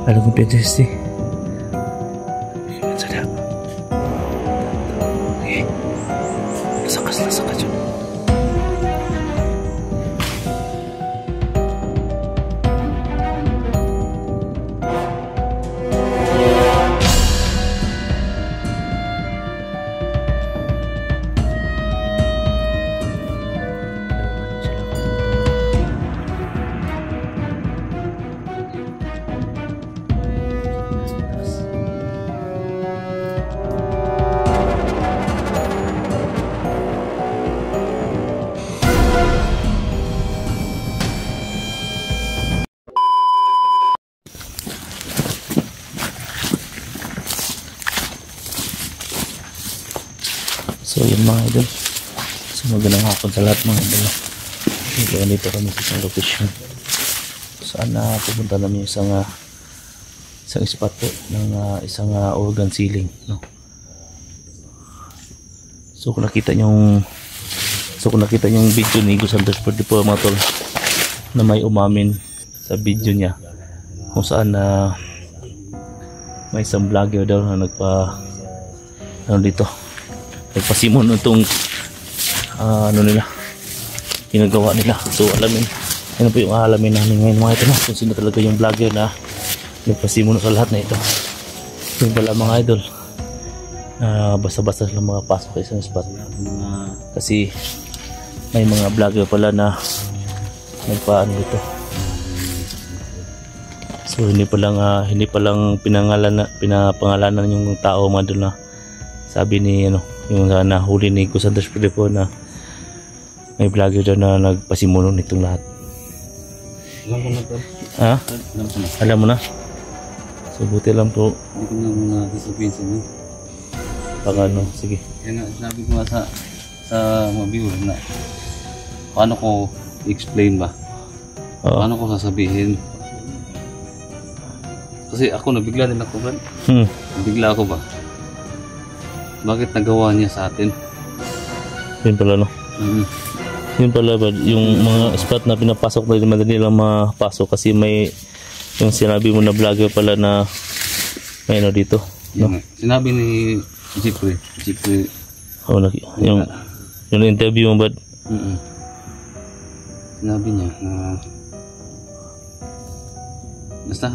Alam kong Pinterest eh. Sadap. Okay. Lasakas dyan. So yun mga idol, so magandang hapon sa lahat mga idol. Dito kami sa isang location. Saan na pupunta namin isang spot po ng isang organ sealing, no? So kung nakita yung video ni Gus Santos Pwede po mga tol, na may umamin sa video niya kung saan may isang vlogger daw na nagpasimon itong ginagawa nila. So alamin, ano po yung alamin namin ngayon mga ito, kung sino talaga yung vlogger na nagpasimon sa lahat na ito. Yung pala mga idol, basta-basta lang mga pasok sa isang spot, kasi may mga vlogger pala na nagpaano dito. So hindi pa lang pinapangalanan yung tao mga idol, na sabi ni yung nahuli ni Gus Santos Pwede po na may vlogger dyan na nagpasimuno nitong lahat. Alam ko na to. Ha? Alam mo na? So buti lang po. Hindi ko na muna sasabihin sa inyo. Baka sige. Kaya sabi ko nga sa mga viewer na paano ko i-explain ba? Oo. Paano ko sasabihin? Kasi ako nabigla din ako ba? Nabigla ako ba? Bakit nagawa niya sa atin? Yun pala Yun pala ba, yung mga spot na pinapasok na madali lang mapasok kasi may yung sinabi mo na vlogger pala na may dito, no? Sinabi ni Jeffrey. Yung interview mo ba? Sinabi niya na basta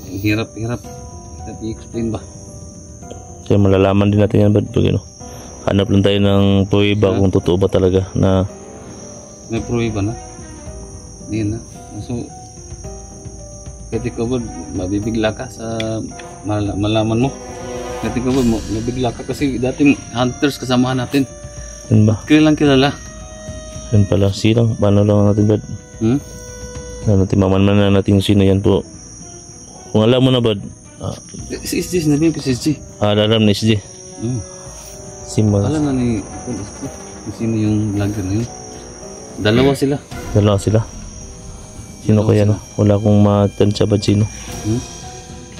hirap i-explain ba? Kaya malalaman din natin yan ba pag hanap lang tayo ng prueba kung totoo ba talaga na may prueba na. Hindi na. So kahit ikaw ba mabibigla ka sa malaman mo? Kahit ikaw ba mabibigla ka kasi dating hunters kasamahan natin. Yun ba? Kilala. Yun pala, silang paano lang natin ba? Maman na natin sino yan po. Kung alam mo na ba, si SG, sinabihin ko si SG. Alam na SG. Alam na ni kung sino yung vlogger na yun. Dalawa sila. Sino kaya no? Wala akong matansya ba sino.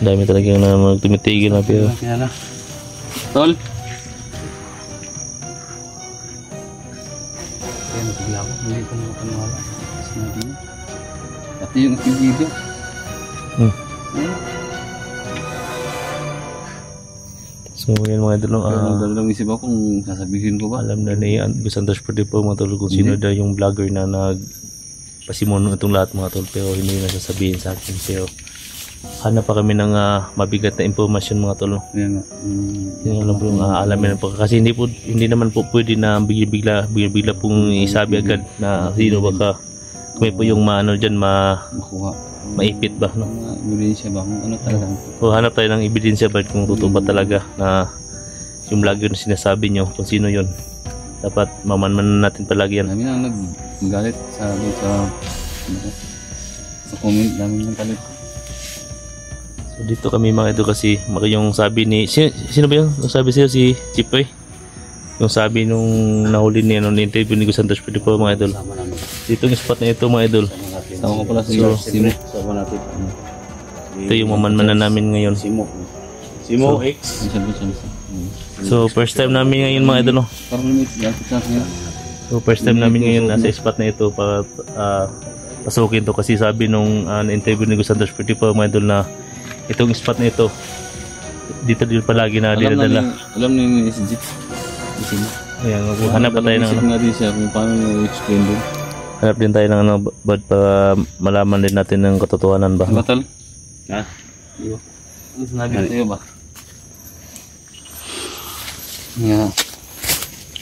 Dami talagang na tumitigil na pero Tol. Kaya nabigla ako. Hindi ko makapaniwala. Sinabi niya. Pati yung video. So yan mga idol, dalawang isip ako kung sasabihin ko ba. alam na ni Gus Santos Pwede po mga tol kung sino daw yung vlogger na nagpasimon itong lahat mga tol, pero hindi na sasabihin sa akin. Pero hanap pa kami ng mabigat na impormasyon mga tol. Yun lang po yung alamin po, kasi hindi naman po pwede na bigla pong isabi agad na sino baka kami po yung dyan maipit ba, no? Ebidensya ba kung ano talaga? O hanap tayo ng ebidensya ba kung totoo ba talaga na yung vlogger na sinasabi nyo, kung sino yun. Dapat mamanman natin palagi yan. Namin ang naggalit sa comment namin ng galit. So dito kami mga ito kasi yung sabi ni sino ba yun? Sabi sa'yo si Chipoy, yung sabi nung nahuli niya nung interview ni Gus Santos Pwede po mga idol. Dito yung spot na ito mga idol. Sama ko pala si Simo. Sama natin. Ito yung mamanman na namin ngayon. Simo X. So first time namin ngayon mga idol, no? So first time namin ngayon nasa spot na ito para pasukin to kasi sabi nung na-interview ni Santos 44 mga idol na itong spot na ito dito din palagi na dinadala. Alam ni si Jeep. Ayan, hanap pa tayo ng nga din siya kung paano i-explain din. Hanap din tayo ng para malaman din natin ng katotohanan ba. Batal? Ha? Di ba? Ano sinabi ko sa'yo ba?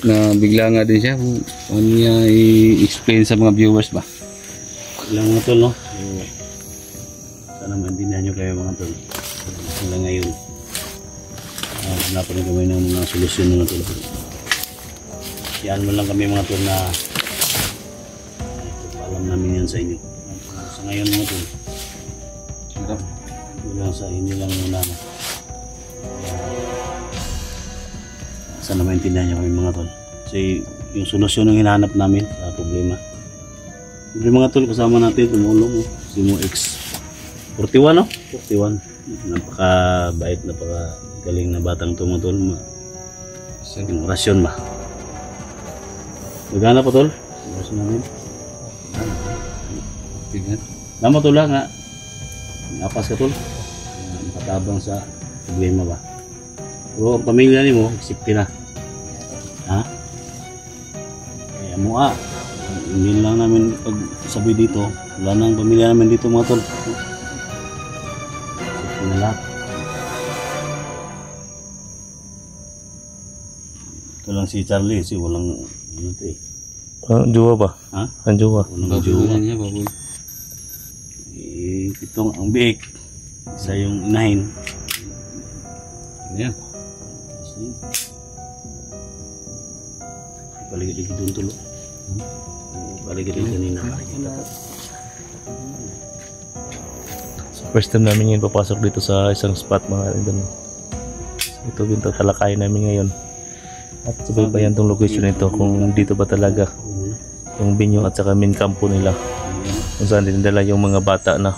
Na bigla nga din siya kung ano niya i-explain sa mga viewers ba? Ilang mga tol, no? Sana maintindihan nyo kayo mga tol. Hanggang ngayon, hanapan kami ng mga solusyon mga tol. Yan mo lang kami mga tol na alam namin yan sa inyo. Sa ngayon mga tol, lang sa inyo lang muna. Sana maintindihan nyo kami mga tol. Kasi yung solusyon ng hinahanap namin sa problema. Siyempre mga tol, kasama natin tumulong si Mo X 41, no? 41. Napakabait, napakagaling na batang tumutol. Yung orasyon ba? Magana pa tol? Orasyon namin. Lama tol lang nga. Napas ka tol. Nakatabang sa problema ba? Pero ang pamilya ni mo, isipti na. Ha? Kaya mo hindi lang namin pagsabi dito, wala nang pamilya namin dito mga tol. Isipti na lahat. Ito lang si Charlie, si walang ano ito eh. Jowa ba? Ha? Ang jowa. Walang jowa. Itong ang biik, isa yung inahin. Yan. Paligid-ligid doon tulo. Paligid-ligid kanina. So, first time namin ngayon papasok dito sa isang spot mga idol. Ito yung talakayin namin ngayon. At subaybayan tong location nito kung dito ba talaga yung binyo at saka main campo nila. Kung saan dinadala yung mga bata na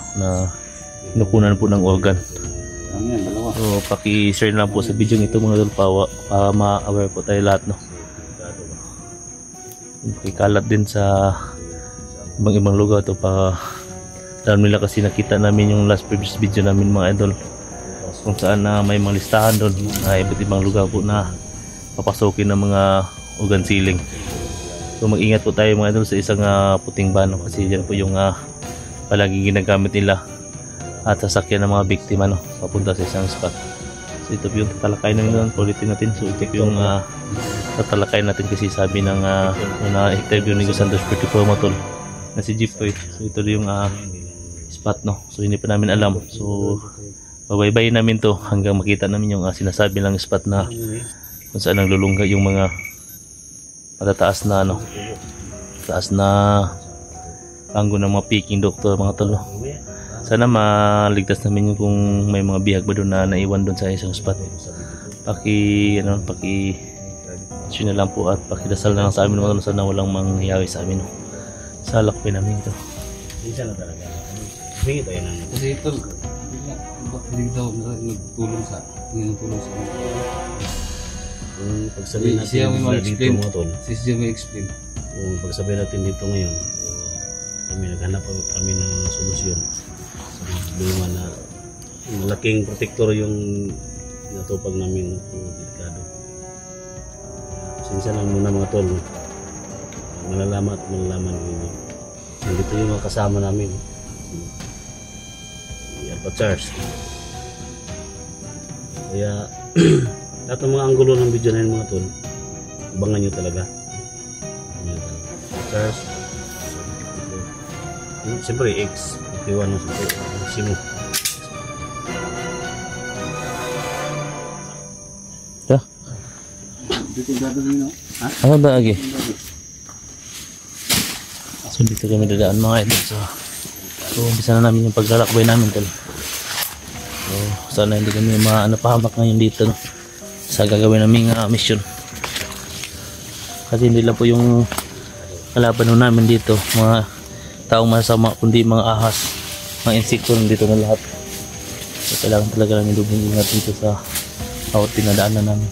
inukunan po ng organ. So paki-share lang po sa video nito mga idol para ma-aware po tayo lahat, no. Pakikalat din sa ibang lugar to para alam nila kasi nakita namin yung last previous video namin mga idol kung saan may mga listahan doon na iba't ibang lugar po na papasukin ng mga organ sealing. So mag-ingat po tayo mga idol sa isang puting van, no? Kasi yan po yung palaging ginagamit nila at sasakyan ng mga biktima, no, papunta sa isang spot. So ito po yung tatalakay namin, ulitin natin. So ito po yung tatalakay natin kasi sabi ng na-interview ni Santos 44 Matol na si Jeep. So ito yung spot, no. So hindi pa namin alam. So babaybayin namin to hanggang makita namin yung sinasabi lang spot na kung saan naglulungga yung mga matataas na taas na panggo ng mga peking doktor mga tol. Sana maligtas namin yung kung may mga bihag ba doon na naiwan doon sa isang spot. Paki share na lang po at pakidasal na lang sa amin mga tol, sana walang mangyayari sa amin, no. Salak pa namin ito. Minsan na talaga. Hingi tayo ng Kasi ito, hindi daw nagtulong sa kung pagsabihin siya natin may dito mga tol. siya may explain. Kung pagsabihin natin dito ngayon, kami naghanap kami ng mga solusyon sa mga problema na malaking protektor yung natupag namin ng delikado. Sinsa lang muna mga tol, malalaman ninyo. Nandito yung mga kasama namin, si Alpha Charles. Kaya lahat ng mga anggulo ng video na yun mga tol, abangan nyo talaga. Charles, siyempre X 51 no, Simo. Dito gado din, no? Ha? Ano ba lagi? So dito kami dadaan mga idol. So umpisa na namin yung paglalakbay namin tol. So sana hindi kami pahamak ngayon dito, no, sa gagawin naming mission. Kasi hindi lang po yung kalaban namin dito mga taong masama, kundi mga ahas, mga insekto nandito na lahat. So kailangan talaga namin dubong ingat dito sa bawat pinadaanan namin.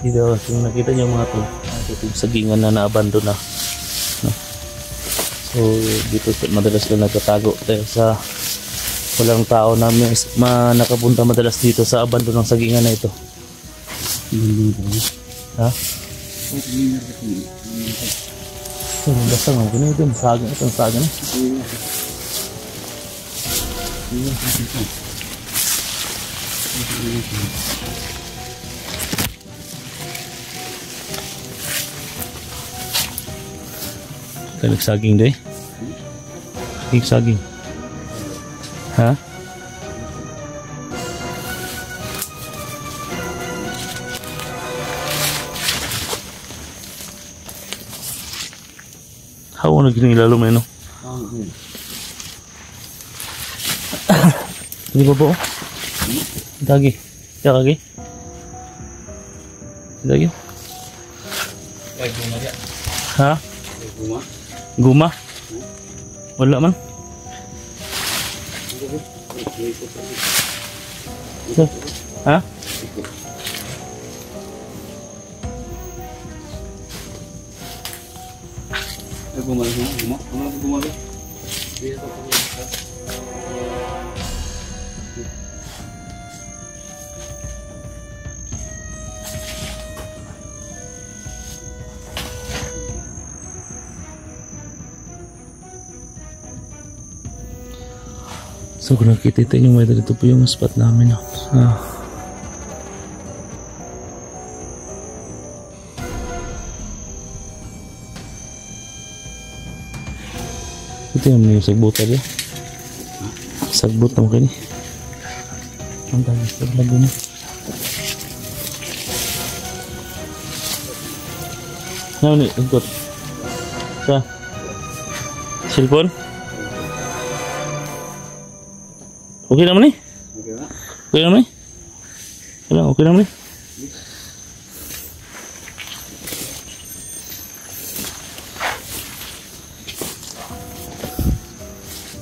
Dito, kung nakita nyo mga tol, Itong sagingan na naabandon na. No? So dito madalas lang nagtatago tayo sa walang tao na nakapunta madalas dito sa abandon ng sagingan na ito. Ha? Basta nga ganun ito, saga itong saga na. Nagsaging day? Nagsaging. Ha? Hawa na gini lalo may no? Hindi ba po? Dagi. Ya kagi? Dagi? Ha? Guma? Wala man? So, ha? So kung nakikita nyo mga idol, ito po yung spot namin. Ito yung sagbutan niya. Sagbut na makini. Ang dami sa lago mo. Ano ni? Ikot. Sa? Cellphone? Okay naman eh? Okay naman eh? Okay naman eh?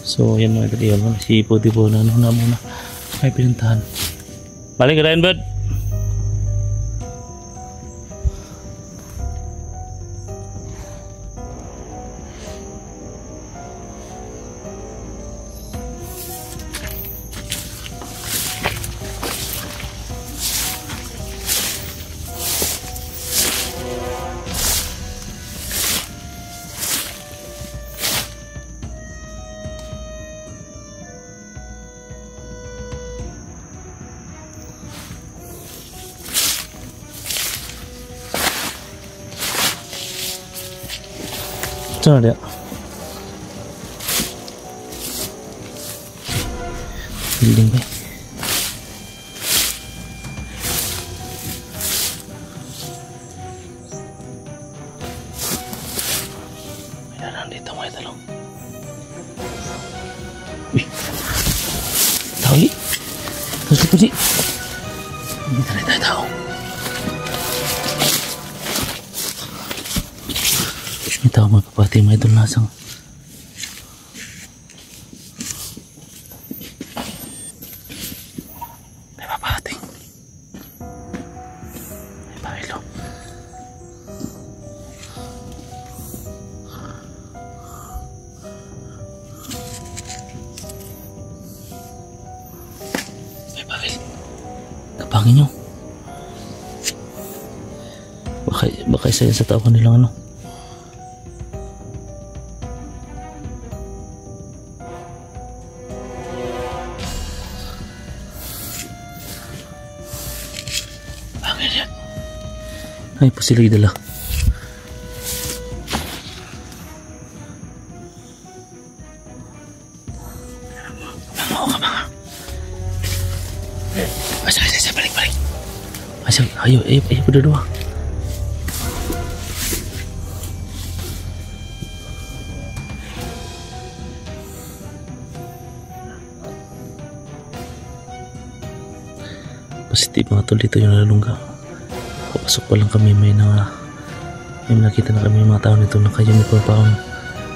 So yan mga katiyan, si puti po na muna may pinuntahan. Balik ka rin, bud? Ito na dia. Building ba? May nandito mga talong. Uy! Tao ni? Terus ito ni? Hindi tayo tao. May tao magpapati mga idol nasang. May papati. May pahilo. May pahil. Kapangin nyo. Baka isa sa tao nilang ano. Ay po sila idala. Asa balik. Asa ayo berdua. Pasti mga tol dito yung nalungga. Papasok pa lang kami may nakita na kami mga tao nito naka-uniform pa ang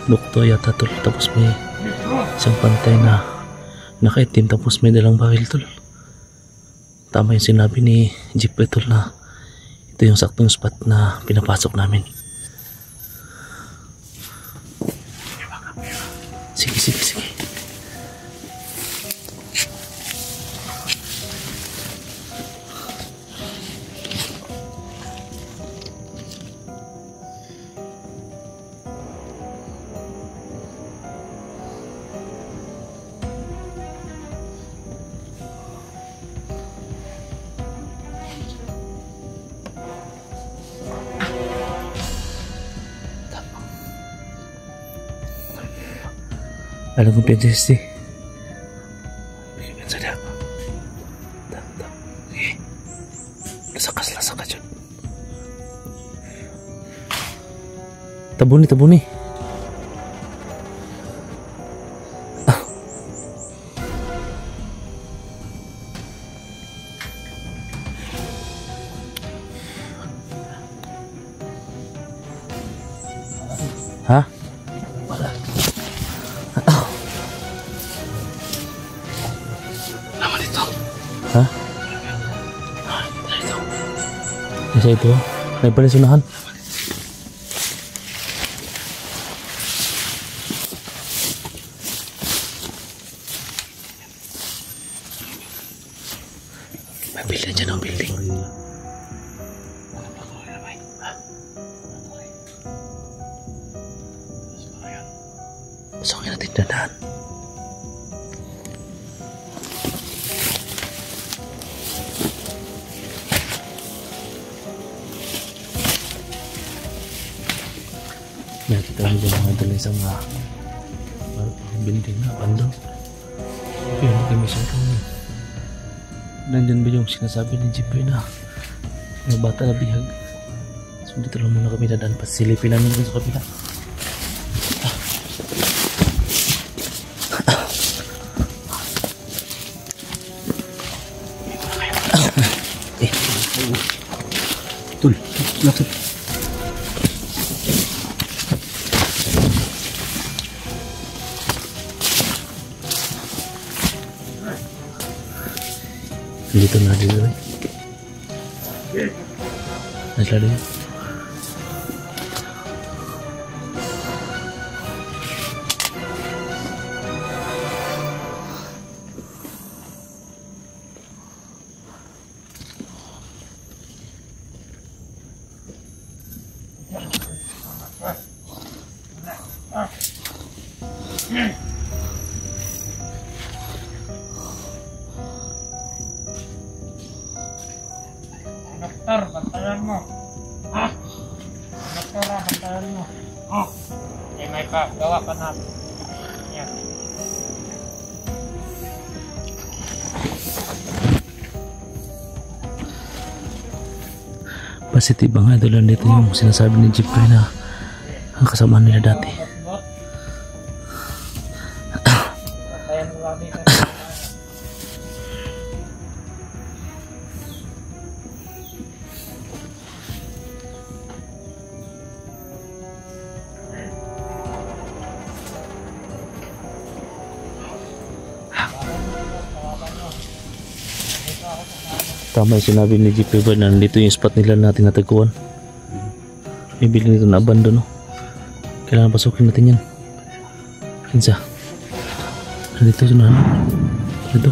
doktor yata tol, tapos may isang pantay na naka-itim tapos may dalang baril tol. Tama yung sinabi ni Jeep tol na Ito yung saktong spot na pinapasok namin. Sige, sige, sige. Alam mo, Princess, bigyan sa dap. Tap. Okay. Lasakas dyan. Tabuni. Ah. Ha? Ha? Nasa ito? May palisunahan? May building dyan ang building. Pasokin natin dadaan. Nakita kami dyan mga dala isang building na bando. Pero hindi kami sarong. Nandyan ba yung sinasabi ni Jimboy na may bata na bihag? So dito lang muna kami dadaan. Pasilipin namin dun sa kabila. Tul, lapit. Dito na dito eh. Nasla din. Dokter, bantayan mo. Ha? Dokter, bantayan mo. Oh. May gawa ka na. Yan. Positive nga doon dito yung sinasabi ni Jimboy na ang kasama nila dati. Bantayan mo lagi ka. Tama yung sinabi ni Jimboy ba na nandito yung spot nila natin natagpuan. May building dito na abandon, no? Kailangan pasukin natin yan. Kinsa? Nandito yun na. Dito.